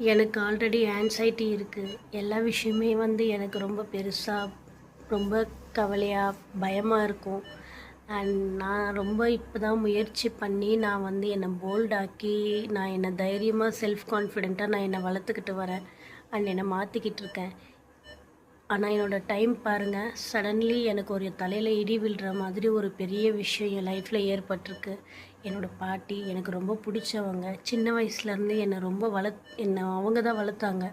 எனக்கு already anxiety இருக்குது. எல்லா விஷயமே வந்து எனக்கு ரொம்ப பெருசாக, ரொம்ப கவலையாக, பயமாக இருக்கும். அண்ட் நான் ரொம்ப இப்போ தான் முயற்சி பண்ணி நான் வந்து என்னை போல்டாக்கி, நான் என்னை தைரியமாக செல்ஃப் கான்ஃபிடெண்ட்டாக நான் என்னை வளர்த்துக்கிட்டு வரேன். அண்ட் என்னை மாற்றிக்கிட்டு இருக்கேன். ஆனால் என்னோடய டைம் பாருங்கள், சடன்லி எனக்கு ஒரு தலையில் இடி விழுற மாதிரி ஒரு பெரிய விஷயம் என் லைஃப்பில் ஏற்பட்டிருக்கு. என்னோடய பாட்டி எனக்கு ரொம்ப பிடிச்சவங்க. சின்ன வயசுலேருந்து என்னை அவங்க தான் வளர்த்தாங்க.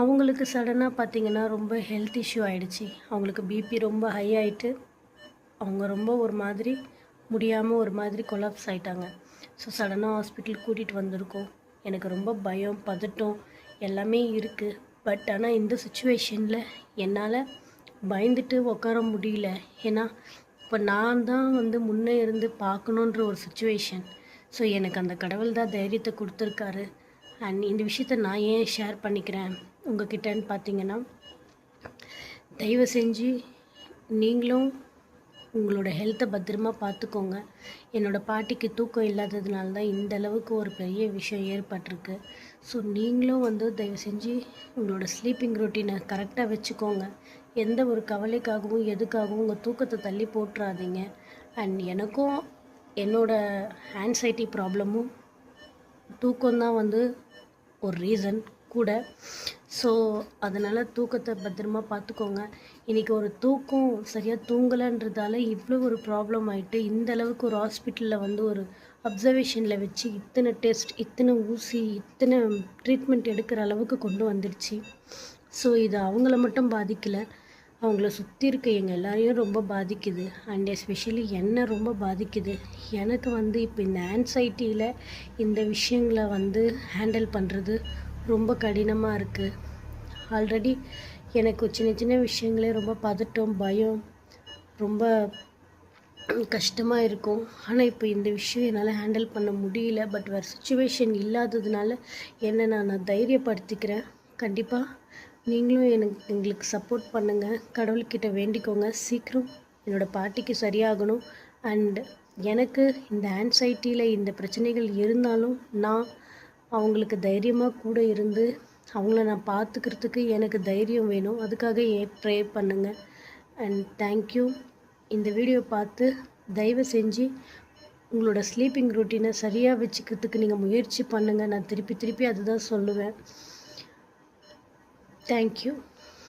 அவங்களுக்கு சடனாக பார்த்திங்கன்னா ரொம்ப ஹெல்த் இஷ்யூ ஆகிடுச்சி. அவங்களுக்கு பிபி ரொம்ப ஹை ஆகிட்டு அவங்க ரொம்ப ஒரு மாதிரி முடியாமல் ஒரு மாதிரி கொலாப்ஸ் ஆகிட்டாங்க. ஸோ சடனாக ஹாஸ்பிட்டலுக்கு கூட்டிகிட்டு வந்திருக்கோம். எனக்கு ரொம்ப பயம், பதட்டம் எல்லாமே இருக்குது. பட் ஆனால் இந்த சுச்சுவேஷனில் என்னால் பயந்துட்டு உட்கார முடியல. ஏன்னா இப்போ நான் தான் வந்து முன்னே இருந்து பார்க்கணுன்ற ஒரு சுச்சுவேஷன். ஸோ எனக்கு அந்த கடவுள் தான் தைரியத்தை கொடுத்துருக்காரு. அண்ட் இந்த விஷயத்த நான் ஏன் ஷேர் பண்ணிக்கிறேன் உங்ககிட்டன்னு பார்த்தீங்கன்னா, தயவு செஞ்சு நீங்களும் உங்களோட ஹெல்த்தை பத்திரமா பார்த்துக்கோங்க. என்னோடய பாட்டிக்கு தூக்கம் இல்லாததுனால தான் இந்த அளவுக்கு ஒரு பெரிய விஷயம் ஏற்பட்டிருக்கு. ஸோ நீங்களும் வந்து தயவு செஞ்சு உங்களோட ஸ்லீப்பிங் ரொட்டீனை கரெக்டாக வச்சுக்கோங்க. எந்த ஒரு கவலைக்காகவும் எதுக்காகவும் உங்கள் தூக்கத்தை தள்ளி போட்டுறாதீங்க. அண்ட் எனக்கும் என்னோடய ஆன்சைட்டி ப்ராப்ளமும் தூக்கம்தான் வந்து ஒரு ரீசன் கூட. ஸோ அதனால் தூக்கத்தை பத்திரமா பார்த்துக்கோங்க. இன்றைக்கி ஒரு தூக்கம் சரியாக தூங்கலைன்றதால இவ்வளோ ஒரு ப்ராப்ளம் ஆகிட்டு, இந்த அளவுக்கு ஒரு ஹாஸ்பிட்டலில் வந்து ஒரு அப்சர்வேஷனில் வச்சு இத்தனை டெஸ்ட், இத்தனை ஊசி, இத்தனை ட்ரீட்மெண்ட் எடுக்கிற அளவுக்கு கொண்டு வந்துடுச்சு. ஸோ இது அவங்கள மட்டும் பாதிக்கலை, அவங்கள சுற்றி இருக்க எங்கள் எல்லாரையும் ரொம்ப பாதிக்குது. அண்ட் எஸ்பெஷலி என்னை ரொம்ப பாதிக்குது. எனக்கு வந்து இப்போ இந்த ஆன்சைட்டியில் இந்த விஷயங்களை வந்து ஹேண்டில் பண்ணுறது ரொம்ப கடினமாக இருக்குது. ஆல்ரெடி எனக்கு சின்ன சின்ன விஷயங்களே ரொம்ப பதட்டம், பயம், ரொம்ப கஷ்டமாக இருக்கும். ஆனால் இப்போ இந்த விஷயம் என்னால் ஹேண்டில் பண்ண முடியல. பட் வேறு சுச்சுவேஷன் இல்லாததுனால என்னை நான் தைரியப்படுத்திக்கிறேன். கண்டிப்பாக நீங்களும் எங்களுக்கு சப்போர்ட் பண்ணுங்கள். கடவுள்கிட்ட வேண்டிக்கோங்க, சீக்கிரம் என்னோடய பாட்டிக்கு சரியாகணும். அண்ட் எனக்கு இந்த ஆன்சைட்டியில் இந்த பிரச்சனைகள் இருந்தாலும் நான் அவங்களுக்கு தைரியமாக கூட இருந்து அவங்கள நான் பார்த்துக்கிறதுக்கு எனக்கு தைரியம் வேணும். அதுக்காக ப்ரே பண்ணுங்கள். And thank you. இந்த வீடியோ பார்த்து தயவு செஞ்சு உங்களோட ஸ்லீப்பிங் ரொட்டீனை சரியாக வச்சுக்கிறதுக்கு நீங்கள் முயற்சி பண்ணுங்கள். நான் திருப்பி திருப்பி அதுதான் சொல்லுவேன். தேங்க்யூ.